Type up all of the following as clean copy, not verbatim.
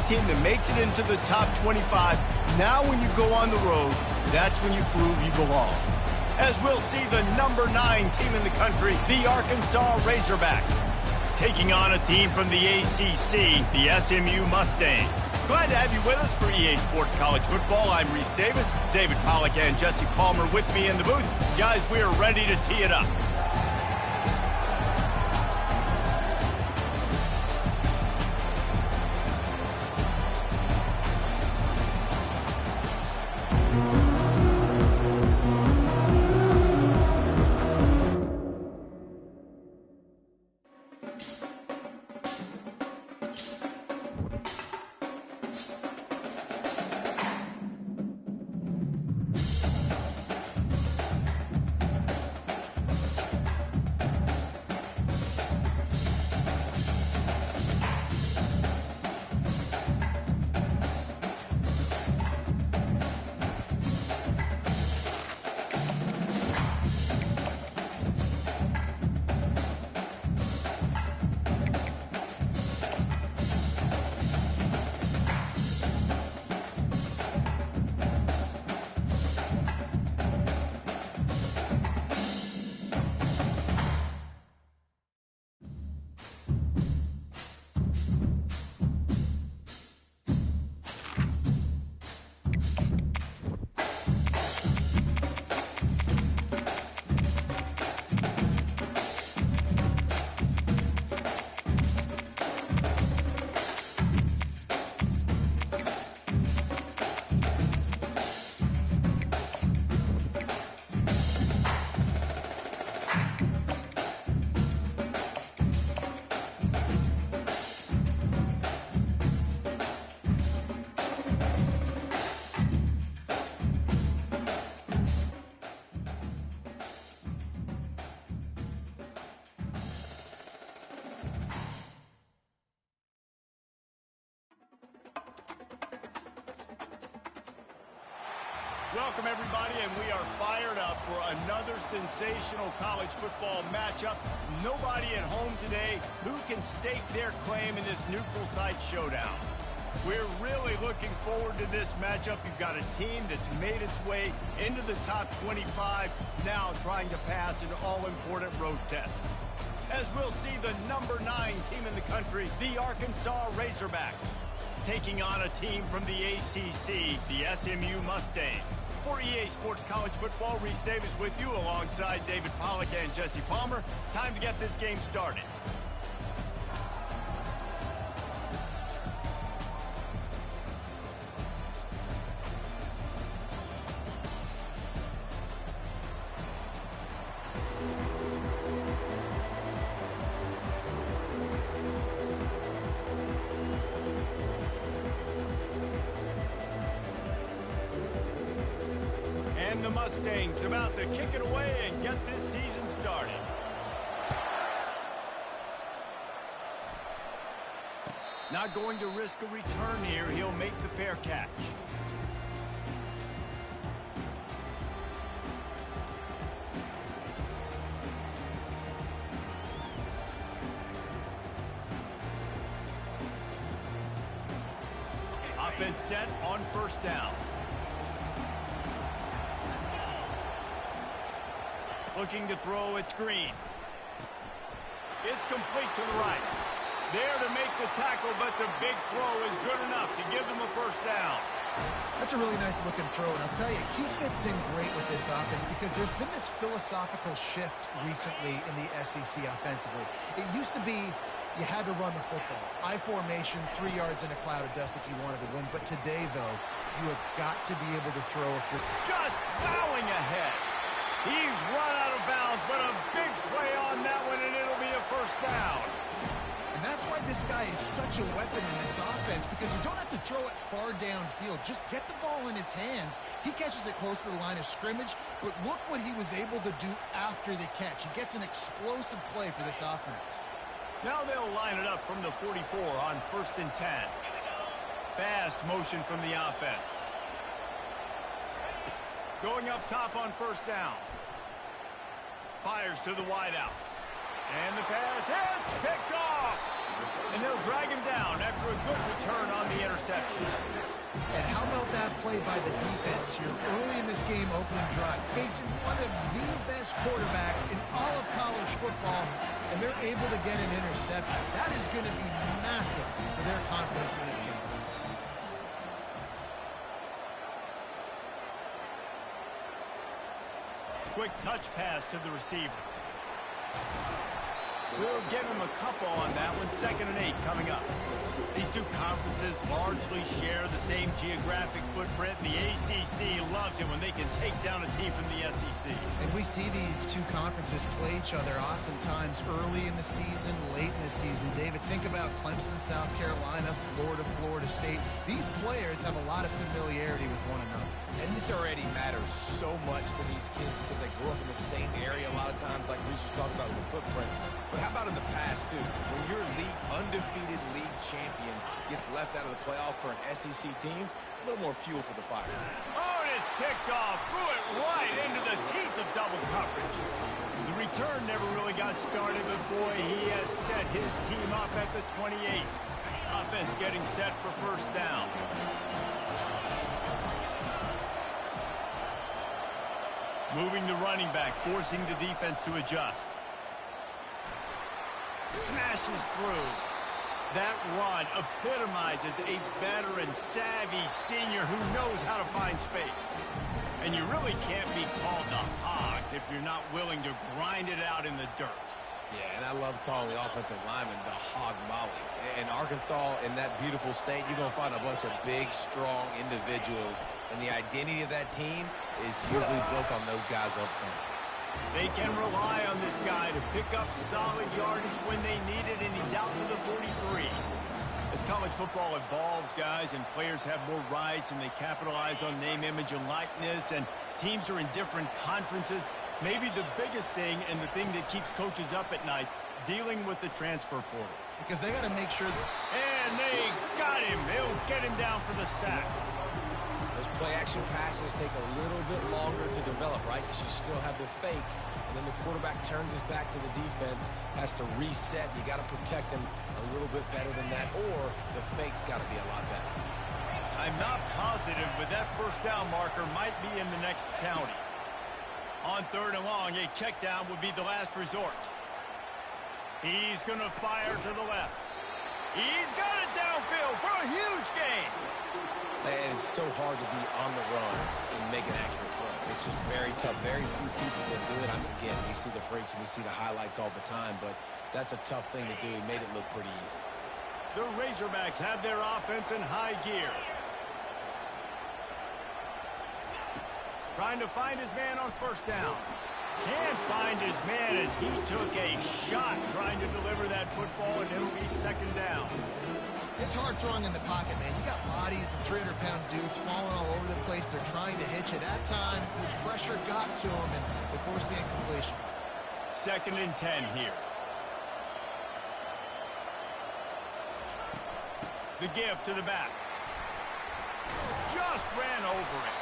team that makes it into the top 25. Now when you go on the road, that's when you prove you belong. As we'll see the number 9 team in the country, the Arkansas Razorbacks, taking on a team from the ACC, the SMU Mustangs. Glad to have you with us for EA Sports College Football. I'm Reese Davis, David Pollack and Jesse Palmer with me in the booth. Guys, we are ready to tee it up. Welcome, everybody, and we are fired up for another sensational college football matchup. Nobody at home today who can stake their claim in this neutral site showdown. We're really looking forward to this matchup. You've got a team that's made its way into the top 25, now trying to pass an all-important road test. As we'll see the number 9 team in the country, the Arkansas Razorbacks, taking on a team from the ACC, the SMU Mustangs. For EA Sports College Football, Reese Davis with you alongside David Pollack and Jesse Palmer. Time to get this game started. And the Mustangs about to kick it away and get this season started. Not going to risk a return here. He'll make the fair catch. Offense set on first down. Looking to throw, it's Green. It's complete to the right. There to make the tackle, but the big throw is good enough to give them a first down. That's a really nice looking throw, and I'll tell you, he fits in great with this offense because there's been this philosophical shift recently in the SEC offensively. It used to be you had to run the football. I formation, 3 yards in a cloud of dust if you wanted to win. But today, though, you have got to be able to throw if you're just plowing ahead. He's run out of bounds, but a big play on that one, and it'll be a first down. And that's why this guy is such a weapon in this offense, because you don't have to throw it far downfield. Just get the ball in his hands. He catches it close to the line of scrimmage, but look what he was able to do after the catch. He gets an explosive play for this offense. Now they'll line it up from the 44 on 1st and 10. Fast motion from the offense. Going up top on first down. Fires to the wideout. And the pass hits, picked off. And they'll drag him down after a good return on the interception. And how about that play by the defense here early in this game, opening drive, facing one of the best quarterbacks in all of college football, and they're able to get an interception. That is going to be massive for their confidence in this game. Quick touch pass to the receiver. We'll give him a couple on that one. 2nd and 8 coming up. These two conferences largely share the same geographic footprint. The ACC loves it when they can take down a team from the SEC. And we see these two conferences play each other oftentimes early in the season, late in the season. David, think about Clemson, South Carolina, Florida, Florida State. These players have a lot of familiarity with one another. And this already matters so much to these kids because they grew up in the same area a lot of times, like Reese was talking about with the footprint. But how about in the past, too? When your undefeated league champion gets left out of the playoff for an SEC team, a little more fuel for the fire. Oh, and it's picked off. Threw it right into the teeth of double coverage. The return never really got started, but boy, he has set his team up at the 28. Offense getting set for 1st down. Moving the running back, forcing the defense to adjust. Smashes through. That run epitomizes a veteran, savvy senior who knows how to find space. And you really can't be called the Hogs if you're not willing to grind it out in the dirt. Yeah, and I love calling the offensive linemen the hog mollies. In Arkansas, in that beautiful state, you're going to find a bunch of big, strong individuals. And the identity of that team is usually built on those guys up front. They can rely on this guy to pick up solid yardage when they need it, and he's out to the 43. As college football evolves, guys, and players have more rights, and they capitalize on name, image, and likeness, and teams are in different conferences, maybe the biggest thing and the thing that keeps coaches up at night, dealing with the transfer portal. Because they got to make sure that... And they got him. They'll get him down for the sack. Those play-action passes take a little bit longer to develop, right? Because you still have the fake, and then the quarterback turns his back to the defense, has to reset. You got to protect him a little bit better than that, or the fake's got to be a lot better. I'm not positive, but that 1st down marker might be in the next county. On 3rd and long, a check down would be the last resort. He's going to fire to the left. He's got it downfield for a huge gain. And it's so hard to be on the run and make an accurate throw. It's just very tough. Very few people can do it. I mean, again, we see the freaks and we see the highlights all the time, but that's a tough thing to do. He made it look pretty easy. The Razorbacks have their offense in high gear. Trying to find his man on 1st down. Can't find his man as he took a shot trying to deliver that football, and it'll be 2nd down. It's hard throwing in the pocket, man. You got bodies and 300-pound dudes falling all over the place. They're trying to hit you. That time, the pressure got to him, and they forced the incompletion. 2nd and 10 here. The give to the back. Just ran over it.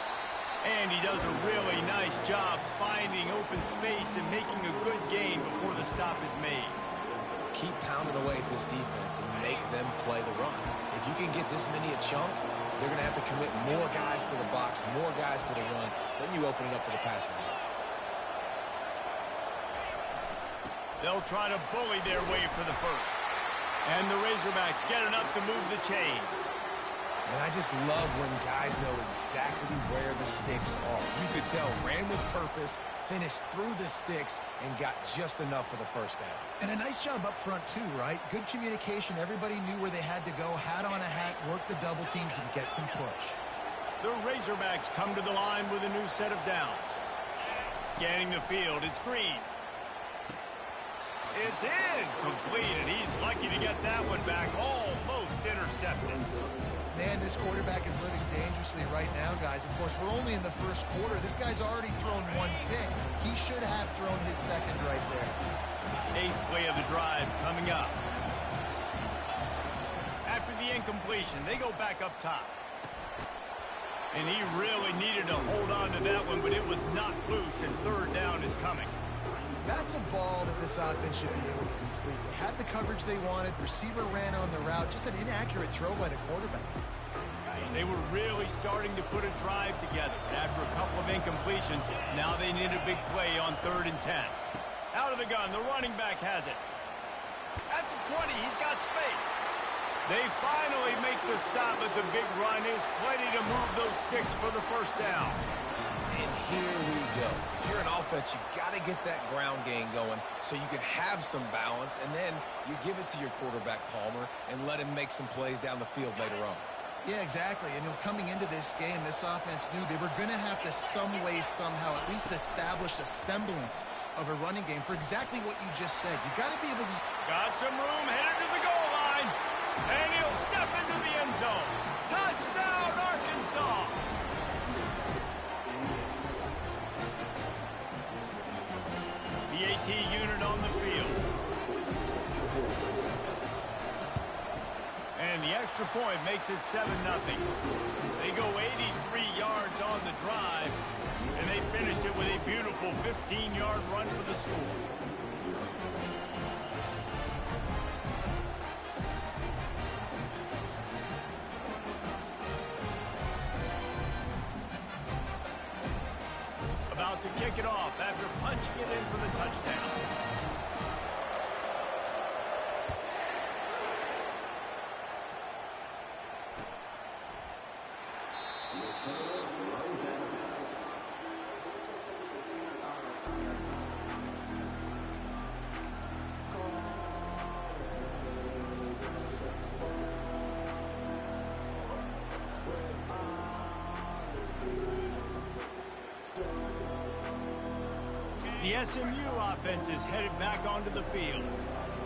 And he does a really nice job finding open space and making a good gain before the stop is made. Keep pounding away at this defense and make them play the run. If you can get this many a chunk, they're going to have to commit more guys to the box, more guys to the run. Then you open it up for the passing game. They'll try to bully their way for the 1st. And the Razorbacks get enough to move the chains. And I just love when guys know exactly where the sticks are. You could tell, ran with purpose, finished through the sticks, and got just enough for the 1st down. And a nice job up front, too, right? Good communication. Everybody knew where they had to go, hat on a hat, work the double teams, and get some push. The Razorbacks come to the line with a new set of downs. Scanning the field, it's Green. It's incomplete, and he's lucky to get that one back, almost intercepted. Man, this quarterback is living dangerously right now, guys. Of course, we're only in the 1st quarter. This guy's already thrown 1 pick. He should have thrown his 2nd right there. 8th play of the drive coming up. After the incompletion, they go back up top. And he really needed to hold on to that one, but it was knocked loose, and 3rd down is coming. That's a ball that this offense should be able to complete. They had the coverage they wanted. Receiver ran on the route. Just an inaccurate throw by the quarterback. They were really starting to put a drive together. After a couple of incompletions, now they need a big play on 3rd and 10. Out of the gun, the running back has it. At the 20, he's got space. They finally make the stop at the big run. Is plenty to move those sticks for the first down. And here we go. If you're an offense, you got to get that ground game going so you can have some balance, and then you give it to your quarterback, Palmer, and let him make some plays down the field later on. Yeah, exactly. And coming into this game, this offense knew they were going to have to some way, somehow, at least establish a semblance of a running game for exactly what you just said. You got to be able to... Got some room, headed to the goal line. And he'll step into the end zone. Touchdown, Arkansas! The AT unit on the field. And the extra point makes it 7-0. They go 83 yards on the drive, and they finished it with a beautiful 15-yard run for the score. About to kick it off after punching it in for the touchdown. The SMU offense is headed back onto the field.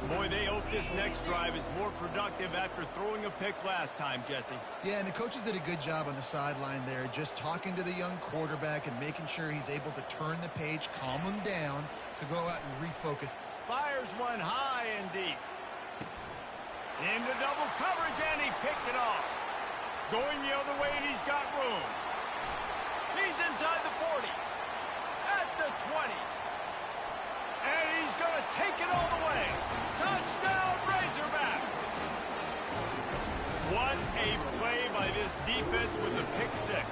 Boy, they hope this next drive is more productive after throwing a pick last time, Jesse. Yeah, and the coaches did a good job on the sideline there, just talking to the young quarterback and making sure he's able to turn the page, calm him down, to go out and refocus. Fires one high and deep. Into double coverage, and he picked it off. Going the other way, and he's got room. He's inside the 40. At the 20. And he's going to take it all the way. Touchdown, Razorbacks! What a play by this defense with the pick six.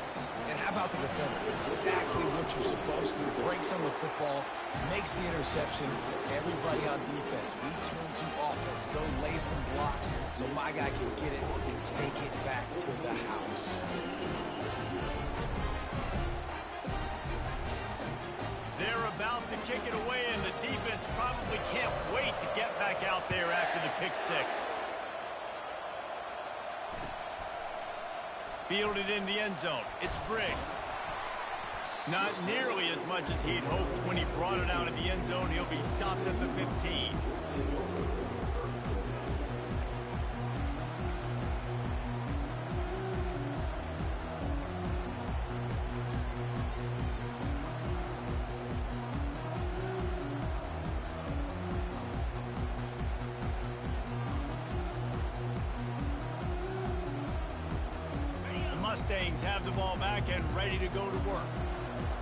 And how about the defender? Exactly what you're supposed to do. Breaks on the football, makes the interception. Everybody on defense, we turn to offense. Go lay some blocks so my guy can get it and take it back to the house. They're about to kick it away, and the defense probably can't wait to get back out there after the pick six. Fielded in the end zone. It's Briggs. Not nearly as much as he'd hoped when he brought it out of the end zone. He'll be stopped at the 15. Mustangs have the ball back and ready to go to work.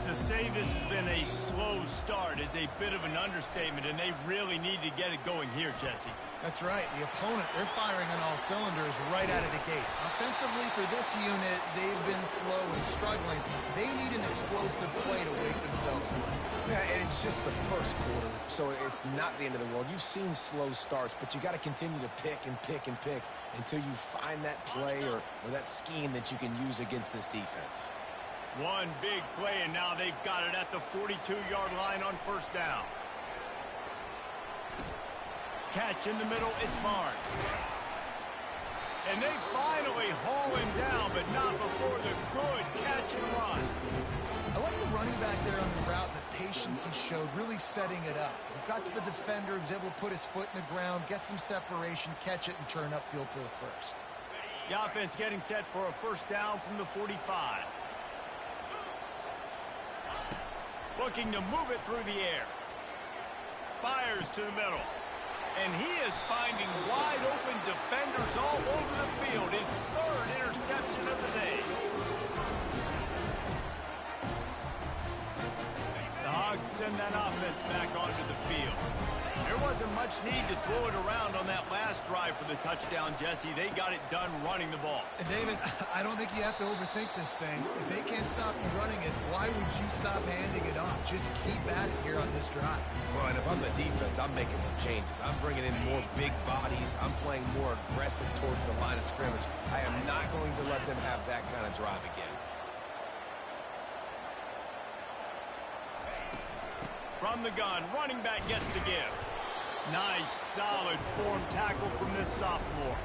To say this has been a slow start is a bit of an understatement, and they really need to get it going here, Jesse. That's right. The opponent, they're firing on all cylinders right out of the gate. Offensively, for this unit, they've been slow and struggling. They need an explosive play to wake themselves up. Yeah, and it's just the first quarter, so it's not the end of the world. You've seen slow starts, but you got to continue to pick and pick and pick until you find that play or that scheme that you can use against this defense. One big play, and now they've got it at the 42-yard line on first down. Catch in the middle, it's Barnes. And they finally haul him down, but not before the good catch and run. I like the running back there on the route and the patience he showed, really setting it up. He got to the defender, he was able to put his foot in the ground, get some separation, catch it, and turn upfield for the first. The offense getting set for a first down from the 45. Looking to move it through the air. Fires to the middle. And he is finding wide-open defenders all over the field. His third interception of the day. The Hogs send that offense back onto the field. There wasn't much need to throw it around on that last drive for the touchdown, Jesse. They got it done running the ball. And David, I don't think you have to overthink this thing. If they can't stop you running it, why would you stop handing it off? Just keep at it here on this drive. Well, and if I'm the defense, I'm making some changes. I'm bringing in more big bodies. I'm playing more aggressive towards the line of scrimmage. I am not going to let them have that kind of drive again. From the gun, running back gets the give. Nice, solid form tackle from this sophomore.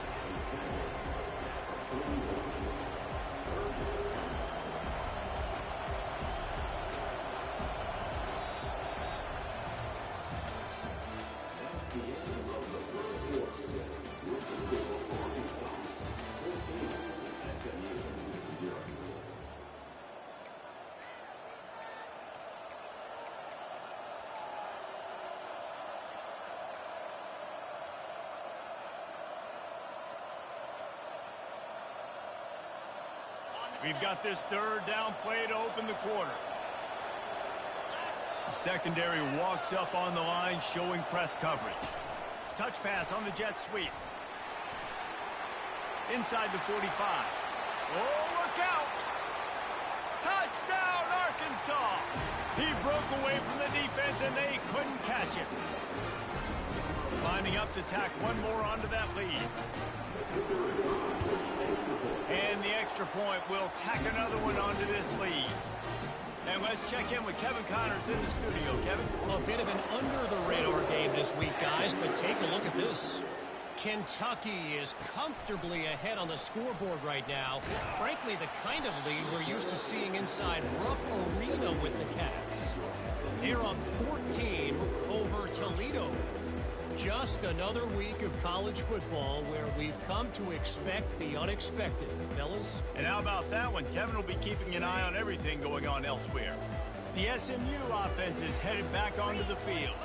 We've got this third down play to open the quarter. The secondary walks up on the line, showing press coverage. Touch pass on the jet sweep. Inside the 45. Oh, look out! Touchdown, Arkansas! He broke away from the defense, and they couldn't catch him. Lining up to tack one more onto that lead. And the extra point will tack another one onto this lead. And let's check in with Kevin Connors in the studio. Kevin? Well, a bit of an under-the-radar game this week, guys, but take a look at this. Kentucky is comfortably ahead on the scoreboard right now. Frankly, the kind of lead we're used to seeing inside Rupp Arena with the Cats. They're up 14 over Toledo. Just another week of college football where we've come to expect the unexpected, fellas. And how about that one? Kevin will be keeping an eye on everything going on elsewhere. The SMU offense is headed back onto the field.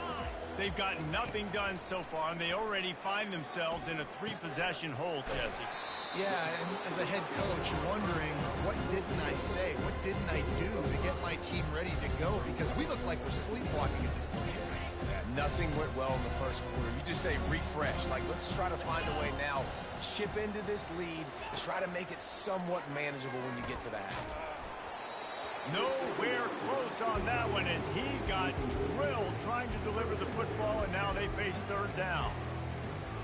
They've gotten nothing done so far, and they already find themselves in a three-possession hole, Jesse. Yeah, and as a head coach, you're wondering, what didn't I say? What didn't I do to get my team ready to go? Because we look like we're sleepwalking at this point. Nothing went well in the first quarter. You just say refresh. Like, let's try to find a way now. Chip into this lead. Try to make it somewhat manageable when you get to the half. Nowhere close on that one as he got drilled trying to deliver the football, and now they face third down.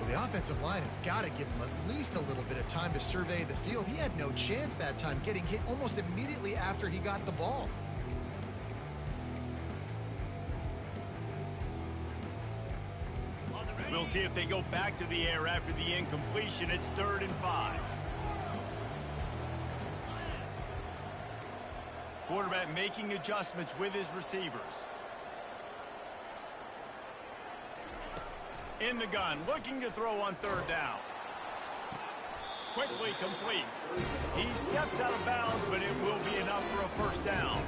Well, the offensive line has got to give him at least a little bit of time to survey the field. He had no chance that time, getting hit almost immediately after he got the ball. We'll see if they go back to the air after the incompletion. It's 3rd and 5. Quarterback making adjustments with his receivers. In the gun, looking to throw on 3rd down. Quickly complete. He steps out of bounds, but it will be enough for a 1st down.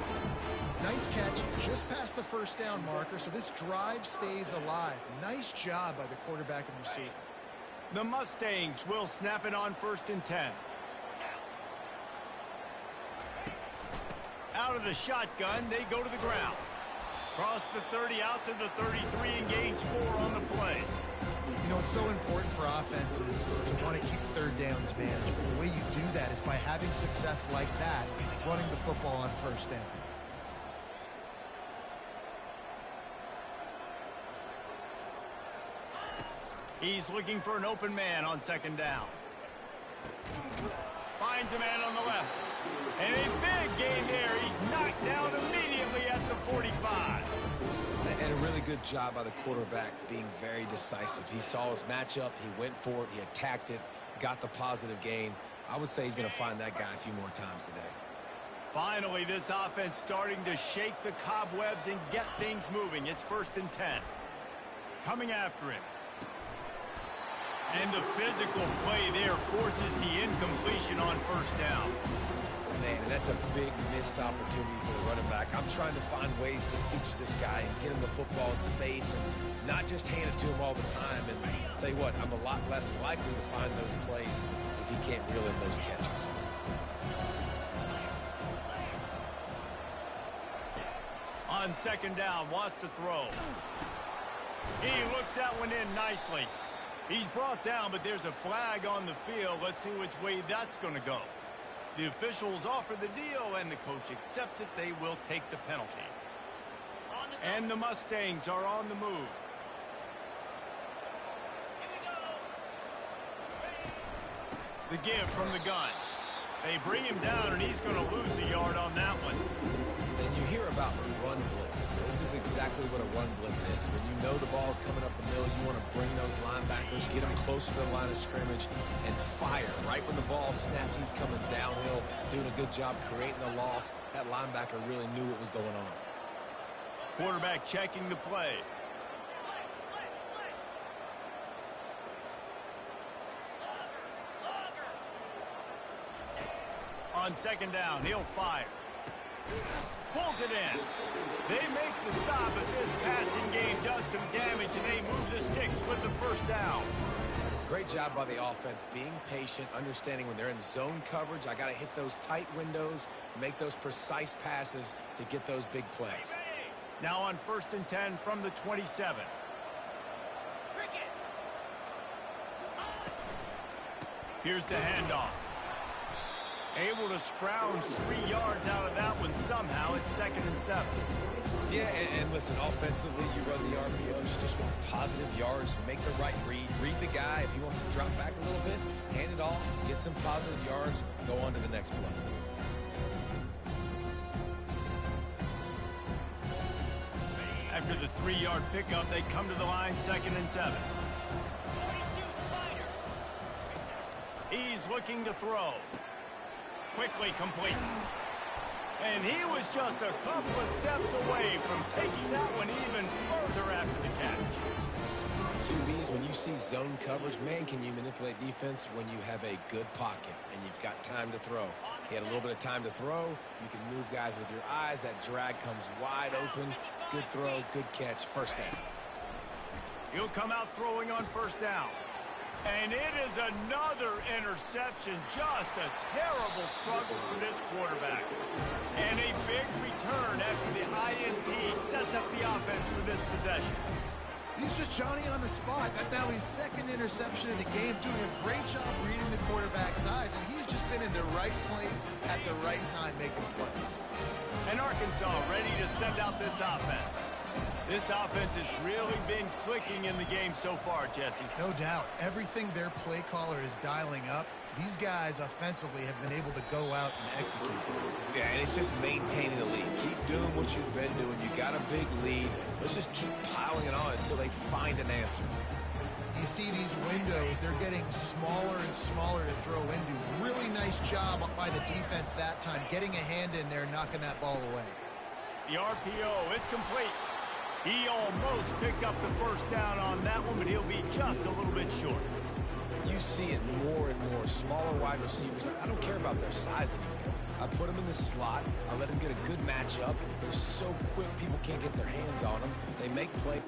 Nice catch just past the 1st down marker, so this drive stays alive. Nice job by the quarterback and receiver. The Mustangs will snap it on 1st and 10. Out of the shotgun, they go to the ground. Cross the 30 out to the 33 and gains 4 on the play. You know, it's so important for offenses to want to keep 3rd downs manageable. The way you do that is by having success like that, running the football on 1st down. He's looking for an open man on 2nd down. Finds a man on the left. And a big gain there. He's knocked down immediately at the 45. And a really good job by the quarterback being very decisive. He saw his matchup. He went for it. He attacked it. Got the positive gain. I would say he's going to find that guy a few more times today. Finally, this offense starting to shake the cobwebs and get things moving. It's 1st and 10. Coming after him. And the physical play there forces the incompletion on 1st down. Man, and that's a big missed opportunity for the running back. I'm trying to find ways to feature this guy and get him the football in space and not just hand it to him all the time. And I'll tell you what, I'm a lot less likely to find those plays if he can't reel in those catches. On 2nd down, wants to throw. He looks that one in nicely. He's brought down, but there's a flag on the field. Let's see which way that's going to go. The officials offer the deal, and the coach accepts it. They will take the penalty. And the Mustangs are on the move. The give from the gun. They bring him down, and he's going to lose a yard on that one. And you hear about run blitzes. This is exactly what a run blitz is. When you know the ball's coming up the middle, you want to bring those linebackers, get them closer to the line of scrimmage, and fire. Right when the ball snapped, he's coming downhill, doing a good job creating the loss. That linebacker really knew what was going on. Quarterback checking the play. On second down, he'll fire. Pulls it in. They make the stop, but this passing game does some damage, and they move the sticks with the first down. Great job by the offense, being patient, understanding when they're in zone coverage, I got to hit those tight windows, make those precise passes to get those big plays. Now on 1st and 10 from the 27. Here's the handoff. Able to scrounge 3 yards out of that one somehow. It's 2nd and 7. Yeah, and listen, offensively, you run the RPOs, you just want positive yards, make the right read the guy. If he wants to drop back a little bit, hand it off, get some positive yards, go on to the next play. After the 3-yard pickup, they come to the line, 2nd and 7. He's looking to throw. Quickly complete. And he was just a couple of steps away from taking that one even further after the catch. QBs, when you see zone coverage, man, can you manipulate defense when you have a good pocket and you've got time to throw. He had a little bit of time to throw. You can move guys with your eyes. That drag comes wide open. Good throw, good catch, first down. He'll come out throwing on 1st down. And it is another interception. Just a terrible struggle for this quarterback. And a big return after the INT sets up the offense for this possession. He's just Johnny on the spot. Now his 2nd interception of the game, doing a great job reading the quarterback's eyes, and he's just been in the right place at the right time making plays. And Arkansas ready to send out this offense. This offense has really been clicking in the game so far, Jesse. No doubt. Everything their play caller is dialing up, these guys offensively have been able to go out and execute. Yeah, and it's just maintaining the lead. Keep doing what you've been doing. You got a big lead. Let's just keep piling it on until they find an answer. You see these windows, they're getting smaller and smaller to throw into. Really nice job by the defense that time, getting a hand in there, knocking that ball away. The RPO, it's complete. He almost picked up the 1st down on that one, but he'll be just a little bit short. You see it more and more. Smaller wide receivers, I don't care about their size anymore. I put them in the slot. I let them get a good matchup. They're so quick, people can't get their hands on them. They make plays.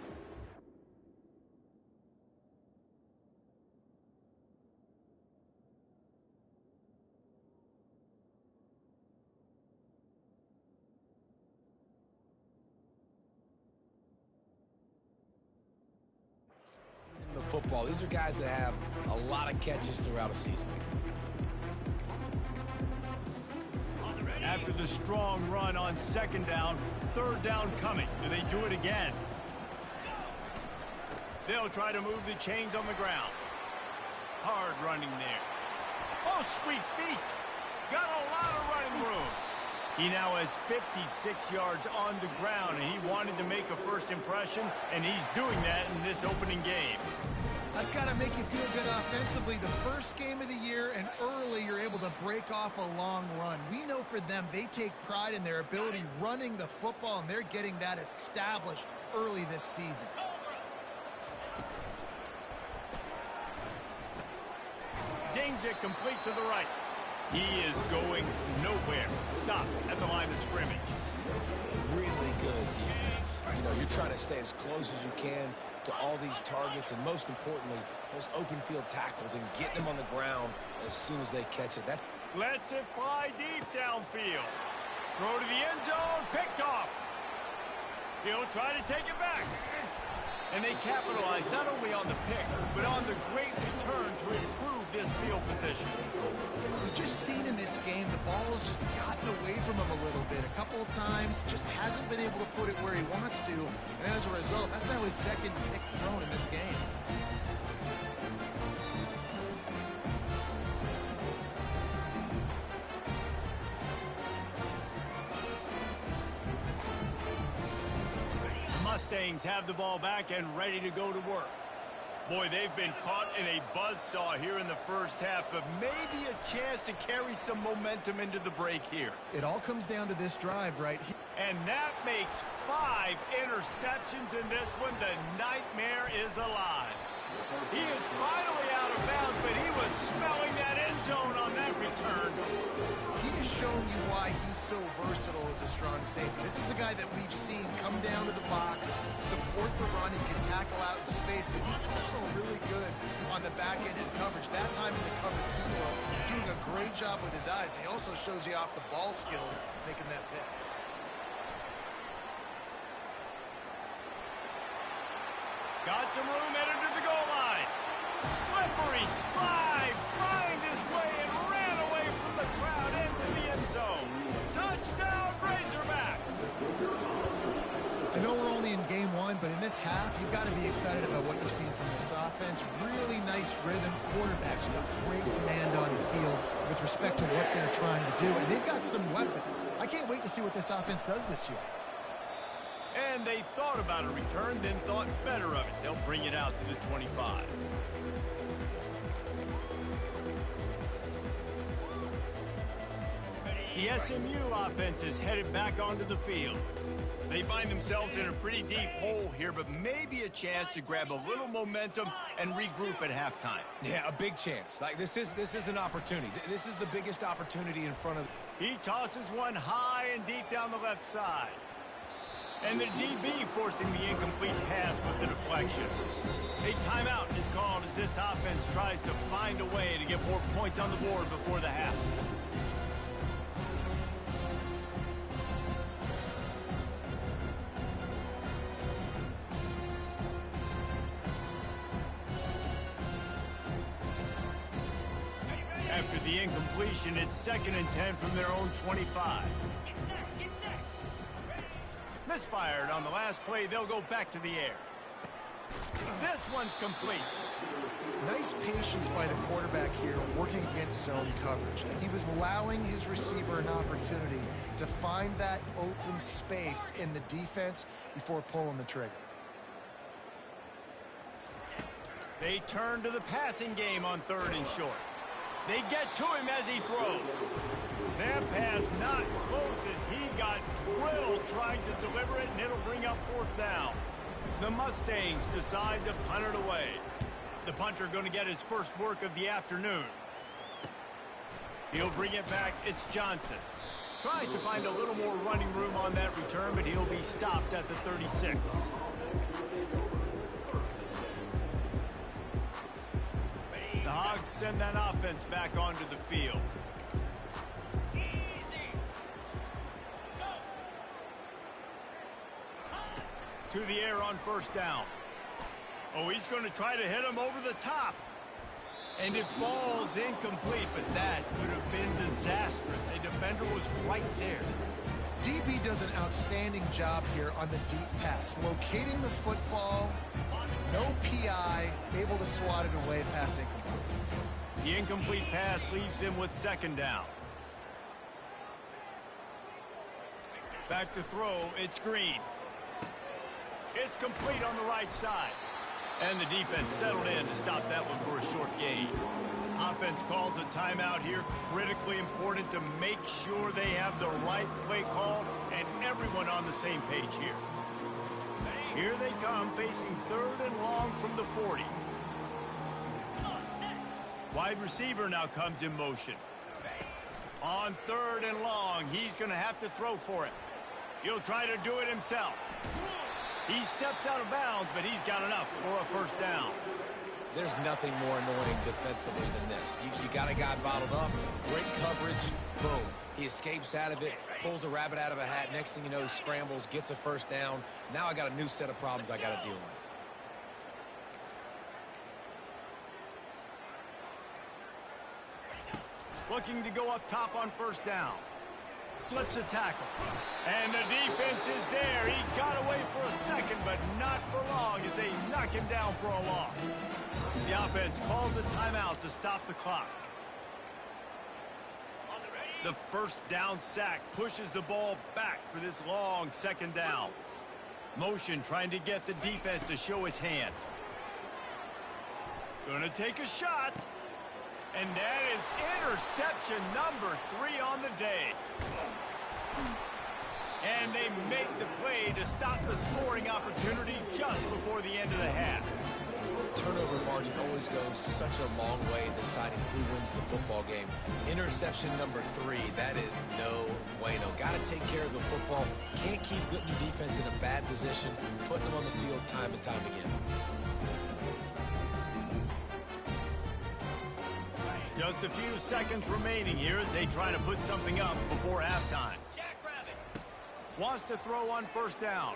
Football. These are guys that have a lot of catches throughout a season. After the strong run on 2nd down, 3rd down coming. Do they do it again? They'll try to move the chains on the ground. Hard running there. Oh, sweet feet. Got a lot of running room. He now has 56 yards on the ground, and he wanted to make a first impression, and he's doing that in this opening game. That's got to make you feel good offensively. The first game of the year, and early you're able to break off a long run. We know for them, they take pride in their ability running the football, and they're getting that established early this season. Zings it complete to the right. He is going nowhere. Stop at the line of scrimmage. Really good defense. You know, you're trying to stay as close as you can to all these targets, and most importantly, those open field tackles and getting them on the ground as soon as they catch it. That lets it fly deep downfield. Throw to the end zone, picked off. He'll try to take it back. And they capitalized not only on the pick, but on the great return to improve this field position. We've just seen in this game the ball's just gotten away from him a little bit. A couple of times, just hasn't been able to put it where he wants to. And as a result, that's now his second pick thrown in this game. Mustangs have the ball back and ready to go to work. Boy, they've been caught in a buzzsaw here in the first half, but maybe a chance to carry some momentum into the break here. It all comes down to this drive right here. And that makes 5 interceptions in this one. The nightmare is alive. He is finally out of bounds, but he was smelling that end zone on that return. He has shown you why he's so versatile as a strong safety. This is a guy that we've seen come down to the box, support the run, he can tackle out in space, but he's also really good on the back end in coverage. That time in the cover 2, though, doing a great job with his eyes. He also shows you off the ball skills, making that pick. Got some room headed to the goal line. Slippery slide, find his way and ran away from the crowd into the end zone. Touchdown, Razorbacks! I know we're only in game 1, but in this half, you've got to be excited about what you've seen from this offense. Really nice rhythm. Quarterbacks got great command on the field with respect to what they're trying to do, and they've got some weapons. I can't wait to see what this offense does this year. And they thought about a return, then thought better of it. They'll bring it out to the 25. The SMU offense is headed back onto the field. They find themselves in a pretty deep hole here, but maybe a chance to grab a little momentum and regroup at halftime. Yeah, a big chance. Like, this is an opportunity. This is the biggest opportunity in front of... He tosses one high and deep down the left side. And the DB forcing the incomplete pass with the deflection. A timeout is called as this offense tries to find a way to get more points on the board before the half. After the incompletion, it's 2nd and 10 from their own 25. Misfired on the last play, they'll go back to the air. This one's complete. Nice patience by the quarterback here working against zone coverage. He was allowing his receiver an opportunity to find that open space in the defense before pulling the trigger. They turn to the passing game on 3rd and short. They get to him as he throws. That pass not close as he got drilled trying to deliver it, and it'll bring up 4th down. The Mustangs decide to punt it away. The punter going to get his first work of the afternoon. He'll bring it back. It's Johnson. Tries to find a little more running room on that return, but he'll be stopped at the 36. The Hogs send that offense back onto the field. To the air on 1st down. Oh, he's going to try to hit him over the top. And it falls incomplete, but that could have been disastrous. A defender was right there. DB does an outstanding job here on the deep pass, locating the football, no PI, able to swat it away, pass incomplete. The incomplete pass leaves him with 2nd down. Back to throw, it's Green. It's complete on the right side. And the defense settled in to stop that one for a short gain. Offense calls a timeout here. Critically important to make sure they have the right play call and everyone on the same page here. Here they come, facing 3rd and long from the 40. Wide receiver now comes in motion. On 3rd and long, he's going to have to throw for it. He'll try to do it himself. He steps out of bounds, but he's got enough for a 1st down. There's nothing more annoying defensively than this. You got a guy bottled up, great coverage, boom. He escapes out of it, pulls a rabbit out of a hat. Next thing you know, he scrambles, gets a 1st down. Now I got a new set of problems I got to deal with. looking to go up top on first down. Slips a tackle. And the defense is there. He got away for a second, but not for long as they knock him down for a loss. The offense calls a timeout to stop the clock. The first down sack pushes the ball back for this long second down. Motion trying to get the defense to show his hand. Gonna take a shot. And that is interception number 3 on the day. And they make the play to stop the scoring opportunity just before the end of the half. Turnover margin always goes such a long way in deciding who wins the football game. Interception number 3, that is no bueno. Got to take care of the football. Can't keep putting your defense in a bad position, putting them on the field time and time again. Just a few seconds remaining here as they try to put something up before halftime. Wants to throw on first down.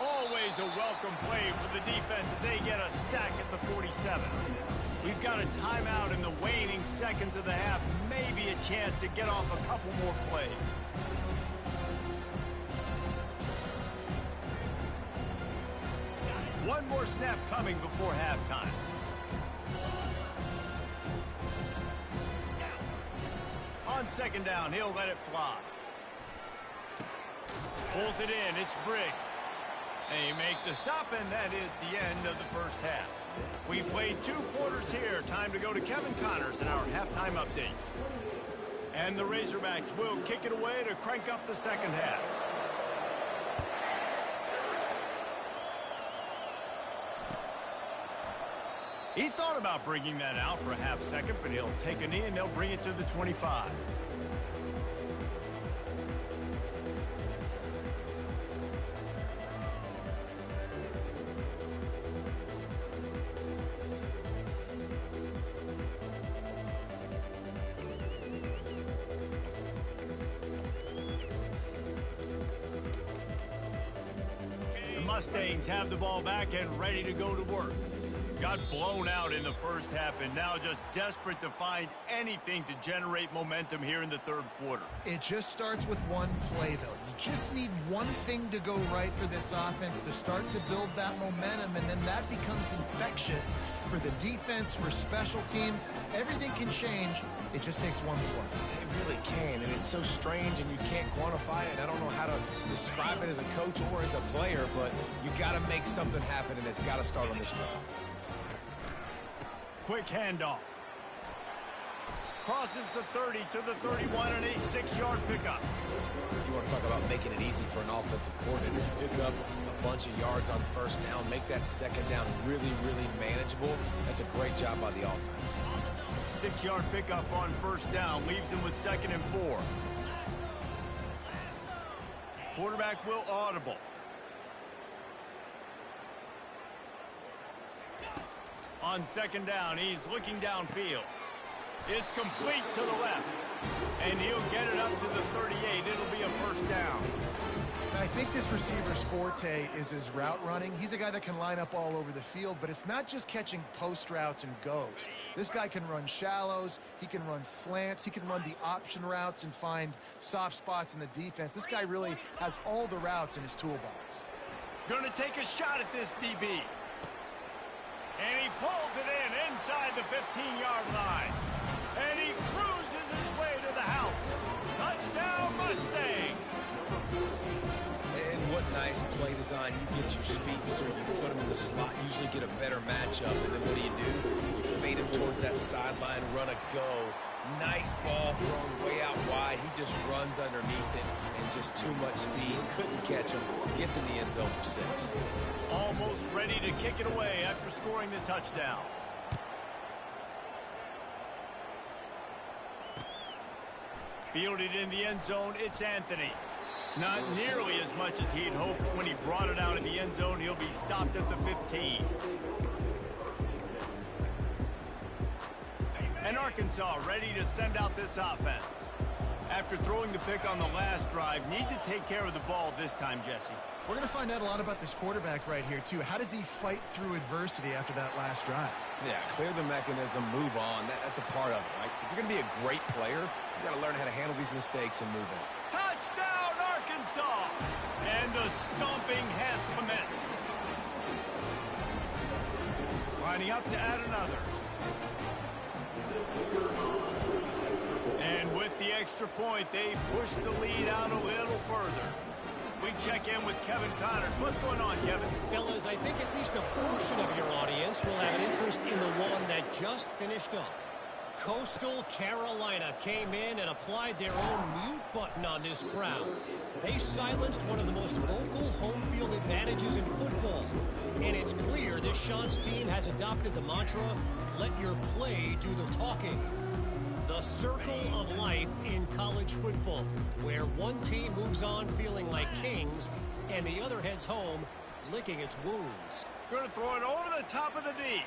Always a welcome play for the defense as they get a sack at the 47. We've got a timeout in the waning seconds of the half. Maybe a chance to get off a couple more plays. One more snap coming before halftime. On second down, he'll let it fly. Pulls it in, it's Briggs. They make the stop, and that is the end of the first half. We played 2 quarters here. Time to go to Kevin Connors in our halftime update. And the Razorbacks will kick it away to crank up the second half. He thought about bringing that out for a half second, but he'll take a knee and they'll bring it to the 25. The Mustangs have the ball back and ready to go to work. Got blown out in the first half and now just desperate to find anything to generate momentum here in the third quarter. It just starts with one play, though. You just need one thing to go right for this offense to start to build that momentum, and then that becomes infectious for the defense, for special teams. Everything can change. It just takes one play. It really can, and it's so strange, and you can't quantify it. I don't know how to describe it as a coach or as a player, but you got to make something happen, and it's got to start on this drive. Quick handoff. Crosses the 30 to the 31 and a 6-yard pickup. You want to talk about making it easy for an offensive coordinator. You pick up a bunch of yards on first down, make that second down really, really manageable. That's a great job by the offense. 6-yard pickup on first down leaves him with 2nd and 4. Quarterback will audible. On second down, he's looking downfield. It's complete to the left. And he'll get it up to the 38. It'll be a first down. I think this receiver's forte is his route running. He's a guy that can line up all over the field, but it's not just catching post routes and goes. This guy can run shallows. He can run slants. He can run the option routes and find soft spots in the defense. This guy really has all the routes in his toolbox. Gonna take a shot at this DB. And he pulls it in inside the 15-yard line. And he cruises his way to the house. Touchdown, Mustangs! And what nice play design. You get your speedster, you put him in the slot, usually get a better matchup. And then what do? You fade him towards that sideline, run a go. Nice ball thrown way out wide. He just runs underneath it and just too much speed. Couldn't catch him. Gets in the end zone for 6. Almost ready to kick it away after scoring the touchdown. Fielded in the end zone, it's Anthony. Not nearly as much as he'd hoped when he brought it out in the end zone. He'll be stopped at the 15. And Arkansas ready to send out this offense. After throwing the pick on the last drive, need to take care of the ball this time, Jesse. We're going to find out a lot about this quarterback right here, too. How does he fight through adversity after that last drive? Yeah, clear the mechanism, move on. That's a part of it, right? If you're going to be a great player, you got to learn how to handle these mistakes and move on. Touchdown, Arkansas! And the stomping has commenced. Lining up to add another. And with the extra point, they push the lead out a little further. We check in with Kevin Connors. What's going on, Kevin? Fellas, I think at least a portion of your audience will have an interest in the one that just finished up. Coastal Carolina came in and applied their own mute button on this crowd. They silenced one of the most vocal home field advantages in football. And it's clear this Sean's team has adopted the mantra, let your play do the talking. The circle of life in college football, where one team moves on feeling like kings and the other heads home licking its wounds. Going to throw it over the top of the D.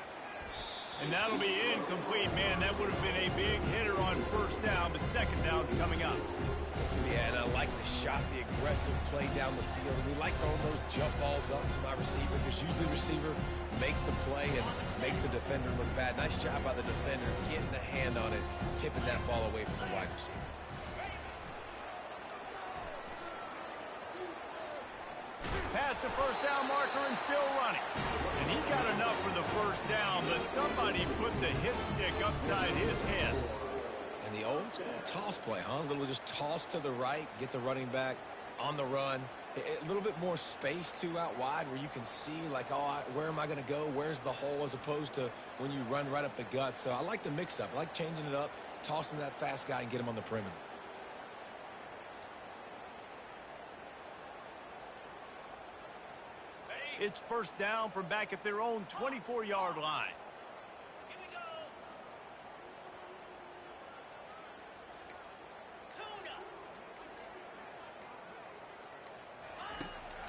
And that'll be incomplete, man. That would have been a big hitter on first down, but second down's coming up. Yeah, and I like the shot, the aggressive play down the field. We like throwing those jump balls up to my receiver because usually the receiver makes the play and makes the defender look bad. Nice job by the defender getting a hand on it, tipping that ball away from the wide receiver. Past the first down marker and still running. And he got enough for the first down, but somebody put the hit stick upside his head. And the old school toss play, huh? A little just toss to the right, get the running back on the run. A little bit more space, too, out wide where you can see, like, oh, where am I going to go? Where's the hole, as opposed to when you run right up the gut. So I like the mix-up. I like changing it up, tossing that fast guy and get him on the perimeter. It's first down from back at their own 24-yard line.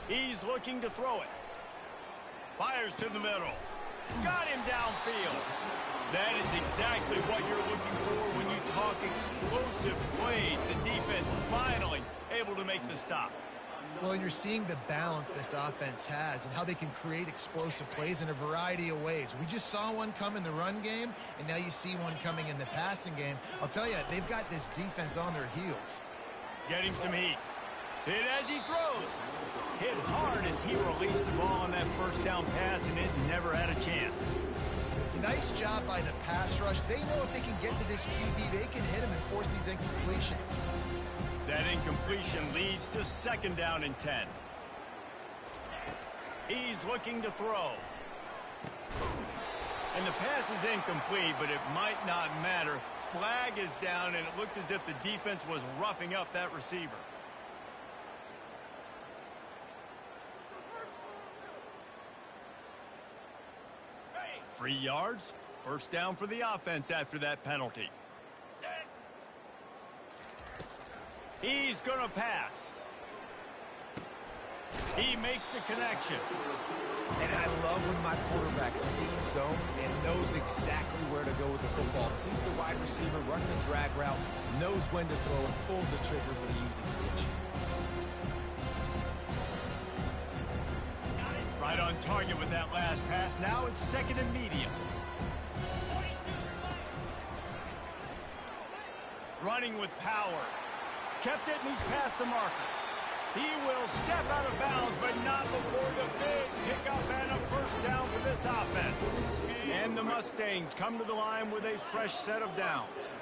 He's looking to throw it. Fires to the middle. Got him downfield. That is exactly what you're looking for when you talk explosive plays. The defense finally able to make the stop. Well, and you're seeing the balance this offense has and how they can create explosive plays in a variety of ways. We just saw one come in the run game, and now you see one coming in the passing game. I'll tell you, they've got this defense on their heels. Getting some heat. Hit as he throws. Hit hard as he released the ball on that first down pass, and it never had a chance. Nice job by the pass rush. They know if they can get to this QB, they can hit him and force these incompletions. That incompletion leads to second down and 10. He's looking to throw. And the pass is incomplete, but it might not matter. Flag is down, and it looked as if the defense was roughing up that receiver. Free yards. First down for the offense after that penalty. He's going to pass. He makes the connection. And I love when my quarterback sees zone and knows exactly where to go with the football. Sees the wide receiver, running the drag route, knows when to throw, and pulls the trigger for the easy completion. Right on target with that last pass. Now it's second and medium. Running with power. Kept it, and he's past the marker. He will step out of bounds, but not before the big pickup and a first down for this offense. And the Mustangs come to the line with a fresh set of downs.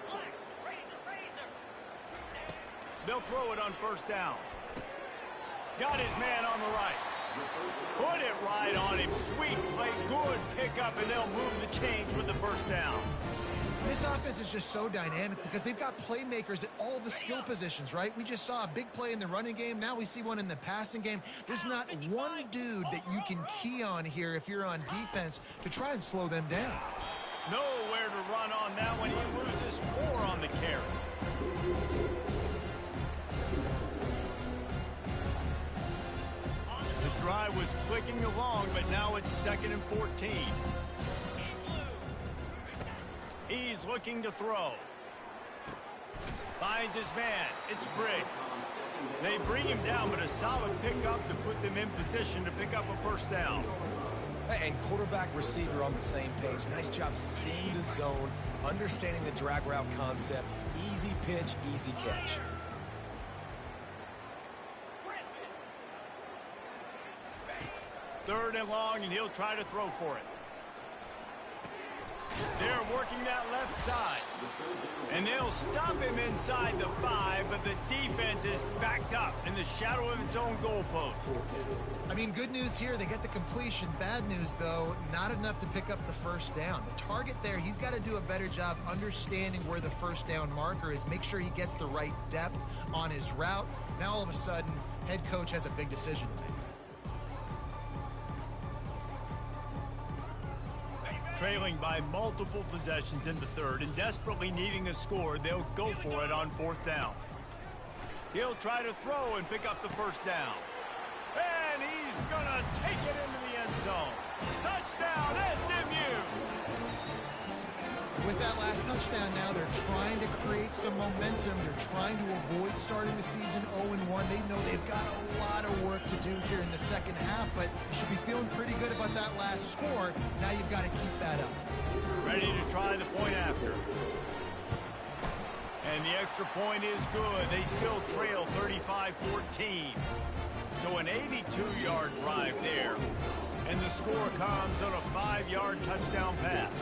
They'll throw it on first down. Got his man on the right. Put it right on him. Sweet play, good pickup, and they'll move the chains with the first down. This offense is just so dynamic because they've got playmakers at all the skill positions, right? We just saw a big play in the running game. Now we see one in the passing game. There's not one dude that you can key on here if you're on defense to try and slow them down. Nowhere to run on that one. He loses 4 on the carry. This drive was clicking along, but now it's second and 14. He's looking to throw. Finds his man. It's Briggs. They bring him down, but a solid pickup to put them in position to pick up a first down. And quarterback receiver on the same page. Nice job seeing the zone, understanding the drag route concept. Easy pitch, easy catch. Third and long, and he'll try to throw for it. They're working that left side. And they'll stop him inside the 5, but the defense is backed up in the shadow of its own goalpost. I mean, good news here, they get the completion. Bad news, though, not enough to pick up the first down. The target there, he's got to do a better job understanding where the first down marker is, make sure he gets the right depth on his route. Now, all of a sudden, head coach has a big decision to make. Trailing by multiple possessions in the third and desperately needing a score, they'll go for it on fourth down. He'll try to throw and pick up the first down. And he's going to take it into the end zone. Touchdown, SMU! With that last touchdown now, they're trying to create some momentum. They're trying to avoid starting the season 0-1. They know they've got a lot of work to do here in the second half, but you should be feeling pretty good about that last score. Now you've got to keep that up. Ready to try the point after. And the extra point is good. They still trail 35-14. So an 82-yard drive there. And the score comes on a 5-yard touchdown pass.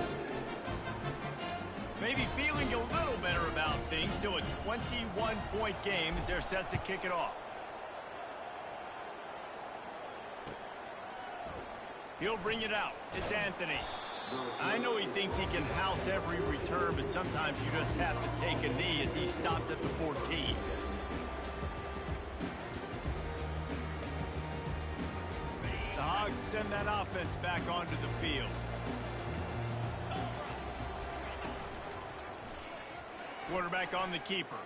Maybe feeling a little better about things. Still a 21-point game as they're set to kick it off. He'll bring it out. It's Anthony. I know he thinks he can house every return, but sometimes you just have to take a knee as he stopped at the 14. The Hogs send that offense back onto the field. Quarterback on the keeper.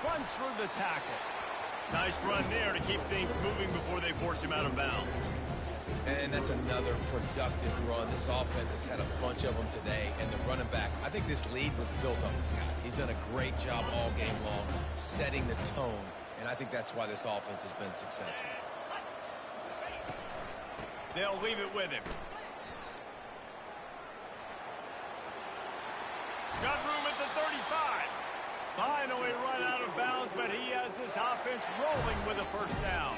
Runs through the tackle. Nice run there to keep things moving before they force him out of bounds. And that's another productive run. This offense has had a bunch of them today. And the running back, I think this lead was built on this guy. He's done a great job all game long, setting the tone. And I think that's why this offense has been successful. They'll leave it with him. Got room at the 35. Finally run out of bounds, but he has this offense rolling with a first down.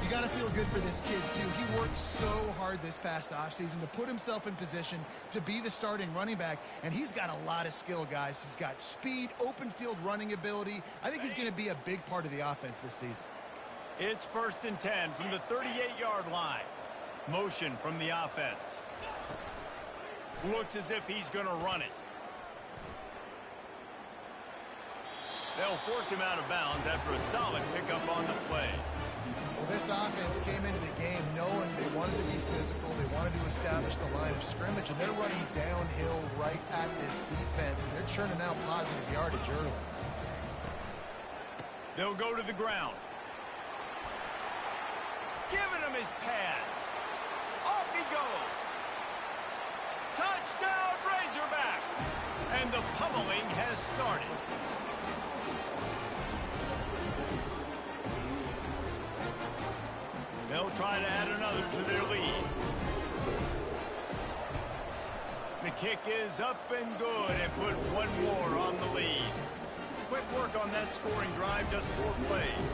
You got to feel good for this kid, too. He worked so hard this past offseason to put himself in position to be the starting running back, and he's got a lot of skill, guys. He's got speed, open field running ability. I think he's going to be a big part of the offense this season. It's 1st and 10 from the 38-yard line. Motion from the offense. Looks as if he's going to run it. They'll force him out of bounds after a solid pickup on the play. Well, this offense came into the game knowing they wanted to be physical, they wanted to establish the line of scrimmage, and they're running downhill right at this defense, and they're churning out positive yardage early. They'll go to the ground. Giving him his pads. Off he goes. Touchdown, Razorbacks! And the pummeling has started. They'll try to add another to their lead. The kick is up and good and put one more on the lead. Quick work on that scoring drive, just 4 plays.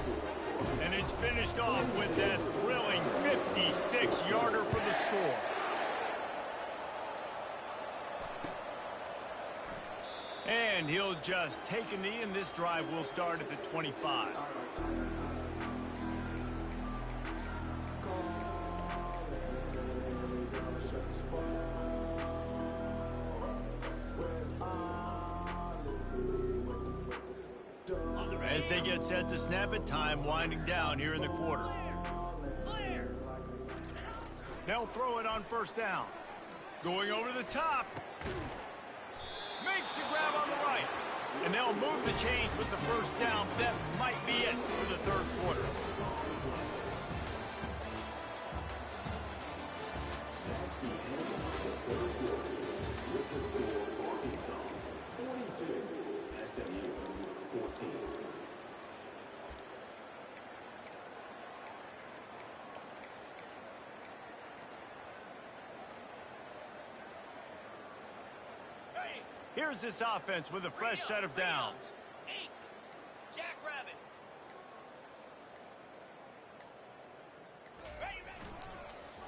And it's finished off with that thrilling 56-yarder for the score. And he'll just take a knee, and this drive will start at the 25. As they get set to snap it, time winding down here in the quarter. They'll throw it on first down. Going over the top. Makes the grab on the right. And they'll move the chains with the first down. That might be it for the third quarter. Here's this offense with a fresh set of downs. Jackrabbit.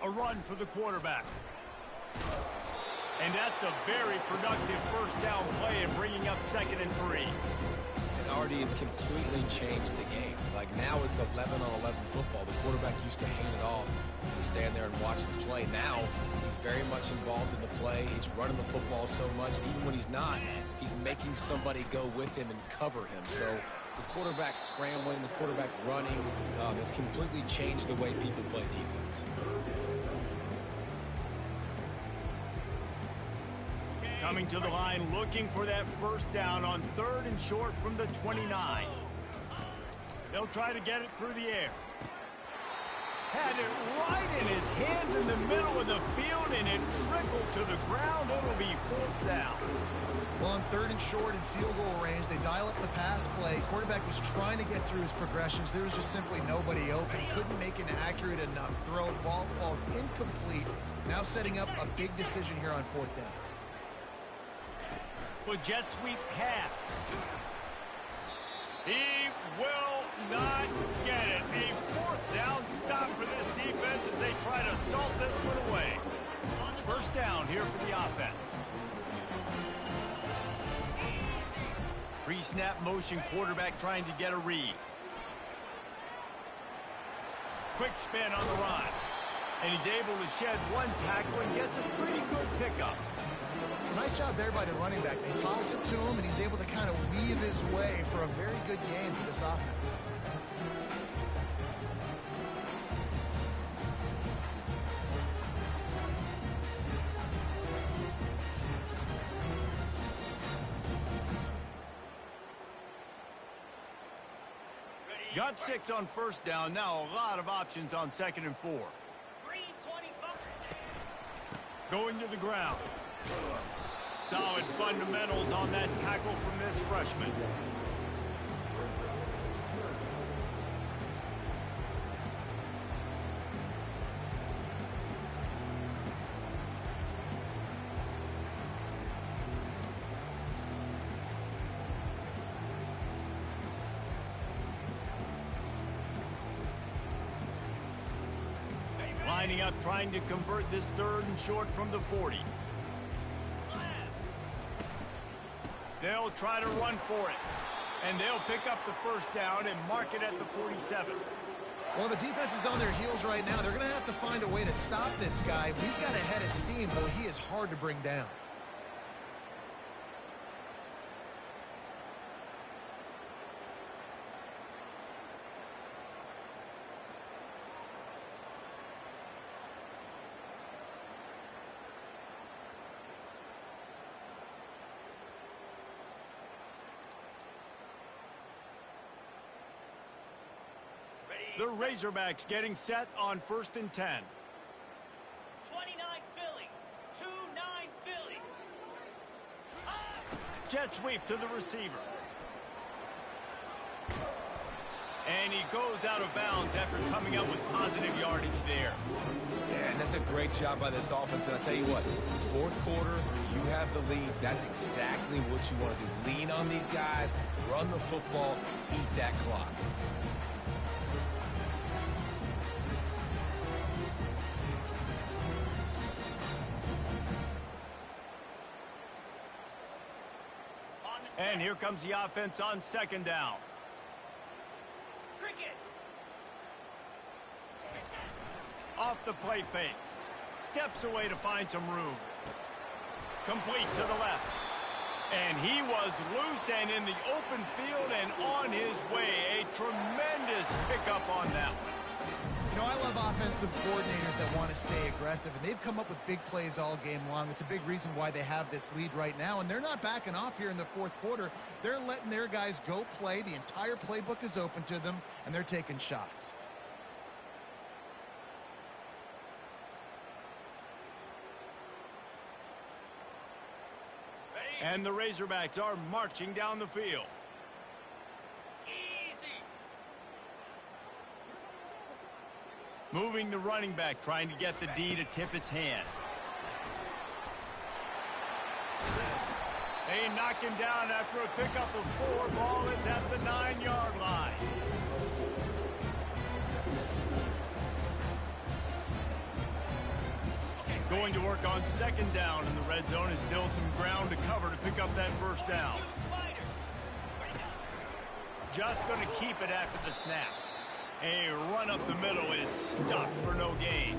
A run for the quarterback. And that's a very productive first down play and bringing up 2nd and 3. And already it's completely changed the game. Like now it's 11-on-11 football. The quarterback used to hand it off and stand there and watch the play. Now he's very much involved in the play. He's running the football so much. And even when he's not, he's making somebody go with him and cover him. So the quarterback scrambling, the quarterback running has completely changed the way people play defense. Coming to the line, looking for that first down on 3rd and short from the 29. They'll try to get it through the air. Had it right in his hands in the middle of the field, and it trickled to the ground. It'll be 4th down. Well, on 3rd and short in field goal range, they dial up the pass play. Quarterback was trying to get through his progressions. There was just simply nobody open. Couldn't make an accurate enough throw. Ball falls incomplete. Now setting up a big decision here on 4th down. With jet sweep pass. He will not get it. A 4th down stop for this defense as they try to salt this one away. First down here for the offense. Pre-snap motion, quarterback trying to get a read. Quick spin on the run. And he's able to shed one tackle and gets a pretty good pickup. Nice job there by the running back. They toss it to him, and he's able to kind of weave his way for a very good game for this offense. Got 6 on first down. Now a lot of options on 2nd and 4. Going to the ground. Solid fundamentals on that tackle from this freshman. Lining up, trying to convert this 3rd and short from the 40. They'll try to run for it. And they'll pick up the first down and mark it at the 47. Well, the defense is on their heels right now. They're going to have to find a way to stop this guy. If he's got a head of steam, well, he is hard to bring down. The Razorbacks getting set on 1st and 10. 29 Philly. 2-9 Philly. Jet sweep to the receiver. And he goes out of bounds after coming up with positive yardage there. Yeah, and that's a great job by this offense. And I tell you what, 4th quarter, you have the lead. That's exactly what you want to do. Lean on these guys, run the football, eat that clock. And here comes the offense on 2nd down. Cricket. Off the play fake. Steps away to find some room. Complete to the left. And he was loose and in the open field and on his way. A tremendous pickup on that one. You know, I love offensive coordinators that want to stay aggressive, and they've come up with big plays all game long. It's a big reason why they have this lead right now, and they're not backing off here in the 4th quarter. They're letting their guys go play. The entire playbook is open to them, and they're taking shots. And the Razorbacks are marching down the field. Moving the running back, trying to get the D to tip its hand. They knock him down after a pickup of 4. Ball is at the 9-yard line. Going to work on 2nd down in the red zone, is still some ground to cover to pick up that 1st down. Just going to keep it after the snap. A run up the middle is stopped for no gain.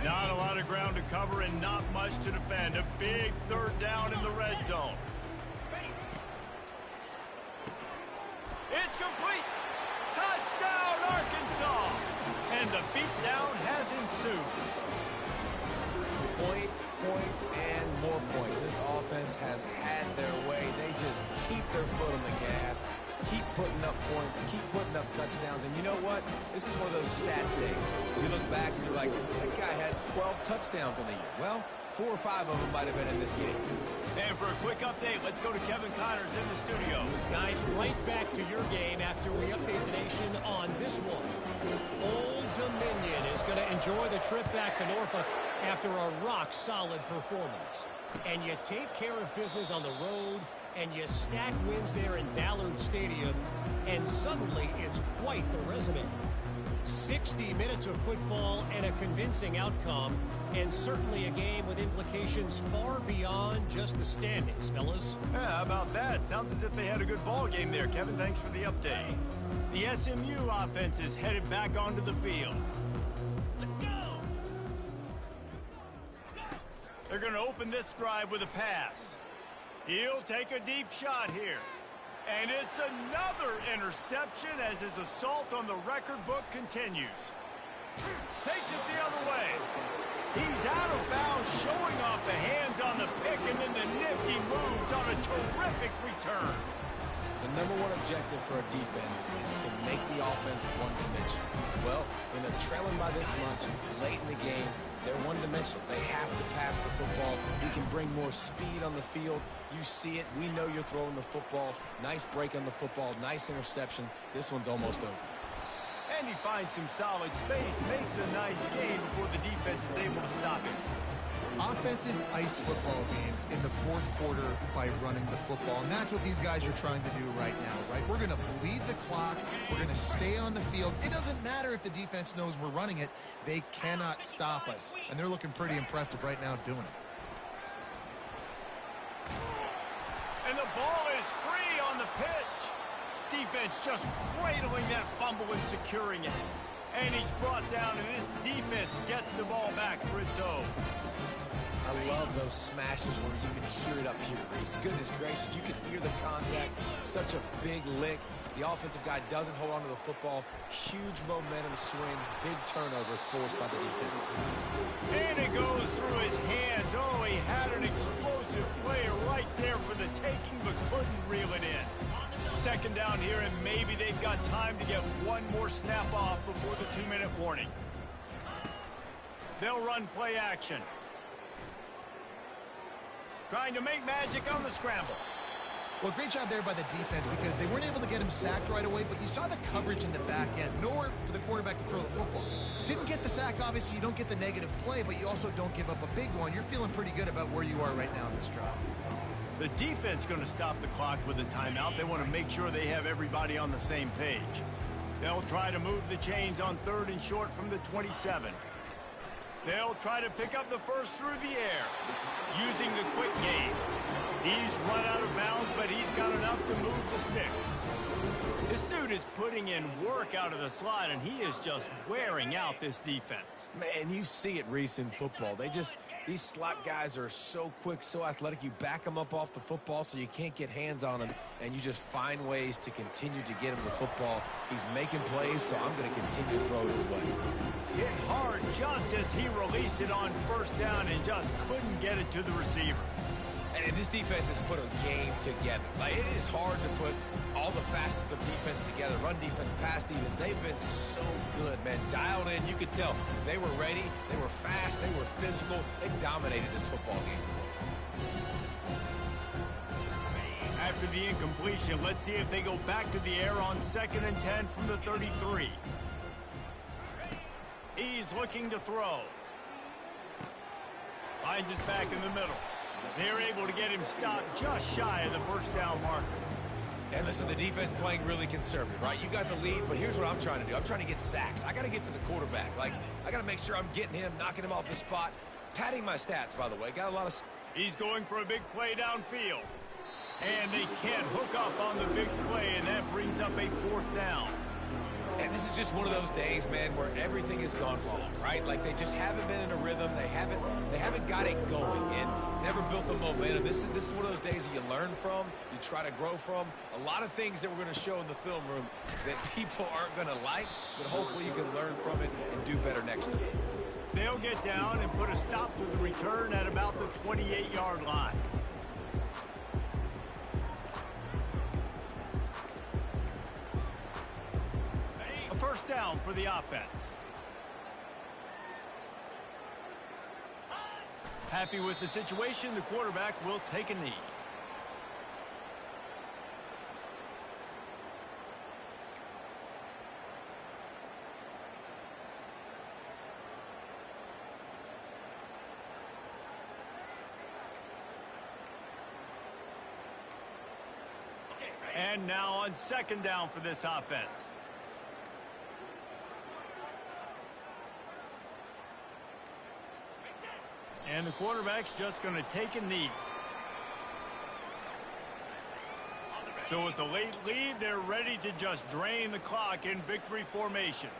Not a lot of ground to cover and not much to defend. A big 3rd down in the red zone. It's complete. Touchdown, Arkansas. And the beatdown has ensued. Points, points, and more points. This offense has had their way. They just keep their foot on the gas, keep putting up points, keep putting up touchdowns. And you know what? This is one of those stats days. You look back and you're like, that guy had 12 touchdowns in the year. Well, 4 or 5 of them might have been in this game. And for a quick update, let's go to Kevin Connors in the studio. Guys, right back to your game after we update the nation on this one. Old Dominion is going to enjoy the trip back to Norfolk after a rock-solid performance. And you take care of business on the road, and you stack wins there in Ballard Stadium, and suddenly it's quite the resume. 60 minutes of football and a convincing outcome, and certainly a game with implications far beyond just the standings, fellas. Yeah, how about that? Sounds as if they had a good ball game there. Kevin, thanks for the update. The SMU offense is headed back onto the field. Let's go! They're going to open this drive with a pass. He'll take a deep shot here. And it's another interception as his assault on the record book continues. Takes it the other way. He's out of bounds, showing off the hands on the pick, and then the nifty moves on a terrific return. The number one objective for a defense is to make the offense one-dimensional. Well, when they're trailing by this much late in the game, they're one-dimensional. They have to pass the football. We can bring more speed on the field. You see it. We know you're throwing the football. Nice break on the football. Nice interception. This one's almost over. And he finds some solid space, makes a nice gain before the defense is able to stop him. Offenses ice football games in the 4th quarter by running the football, and that's what these guys are trying to do right now, right? We're going to bleed the clock. We're going to stay on the field. It doesn't matter if the defense knows we're running it. They cannot stop us, and they're looking pretty impressive right now doing it. And the ball is free on the pitch. Defense just cradling that fumble and securing it. And he's brought down, and this defense gets the ball back for its own. I love those smashes where you can hear it up here, Reese. Goodness gracious, you can hear the contact. Such a big lick. The offensive guy doesn't hold on to the football. Huge momentum swing. Big turnover forced by the defense. And it goes through his hands. Oh, he had an explosive player right there for the taking, but couldn't reel it in. 2nd down here, and maybe they've got time to get one more snap off before the 2-minute warning. They'll run play action. Trying to make magic on the scramble. Well, great job there by the defense because they weren't able to get him sacked right away, but you saw the coverage in the back end. Nowhere for the quarterback to throw the football. Didn't get the sack, obviously. You don't get the negative play, but you also don't give up a big one. You're feeling pretty good about where you are right now in this drive. The defense going to stop the clock with a timeout. They want to make sure they have everybody on the same page. They'll try to move the chains on 3rd and short from the 27. They'll try to pick up the first through the air, using the quick game. He's run out of bounds, but he's got enough to move the sticks. This dude is putting in work out of the slot, and he is just wearing out this defense. Man, you see it, Reese, in football. These slot guys are so quick, so athletic. You back them up off the football so you can't get hands on them, and you just find ways to continue to get him the football. He's making plays, so I'm going to continue to throw it his way. Hit hard just as he released it on 1st down and just couldn't get it to the receiver. And this defense has put a game together. Like, it is hard to put all the facets of defense together. Run defense, pass defense. They've been so good, man. Dialed in. You could tell they were ready. They were fast. They were physical. They dominated this football game. After the incompletion, let's see if they go back to the air on 2nd and 10 from the 33. He's looking to throw. Finds his back in the middle. They're able to get him stopped just shy of the first down marker. And listen, the defense playing really conservative, right? You got the lead, but here's what I'm trying to do. I'm trying to get sacks. I got to get to the quarterback. Like, I got to make sure I'm getting him, knocking him off his spot. Padding my stats, by the way. Got a lot of... He's going for a big play downfield. And they can't hook up on the big play, and that brings up a fourth down. And this is just one of those days, man, where everything has gone wrong, right? Like, they just haven't been in a rhythm. They haven't got it going and never built the momentum. This is one of those days that you learn from, you try to grow from. A lot of things that we're going to show in the film room that people aren't going to like, but hopefully you can learn from it and do better next time. They'll get down and put a stop to the return at about the 28-yard line. A first down for the offense. Happy with the situation, the quarterback will take a knee. And now on second down for this offense. And the quarterback's just going to take a knee. So with the late lead, they're ready to just drain the clock in victory formation.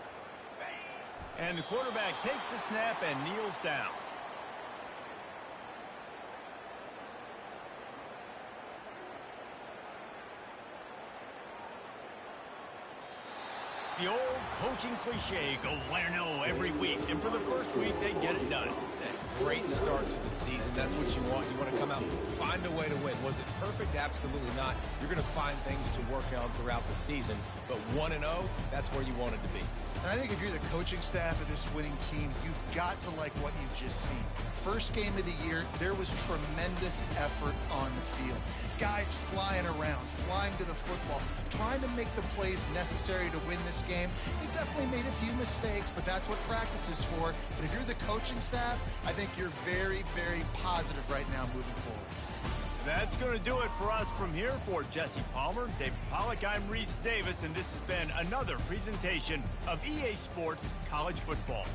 And the quarterback takes the snap and kneels down. The old coaching cliche, go win or no every week. And for the first week, they get it done. Great start to the season. That's what you want. You want to come out and find a way to win. Was it perfect? Absolutely not. You're going to find things to work on throughout the season. But 1-0, that's where you want it to be. And I think if you're the coaching staff of this winning team, you've got to like what you've just seen. First game of the year, there was tremendous effort on the field. Guys flying around, flying to the football, trying to make the plays necessary to win this game. They definitely made a few mistakes, but that's what practice is for. But if you're the coaching staff, I think you're very, very positive right now moving forward. That's going to do it for us from here. For Jesse Palmer, David Pollack, I'm Reese Davis, and this has been another presentation of EA Sports College Football.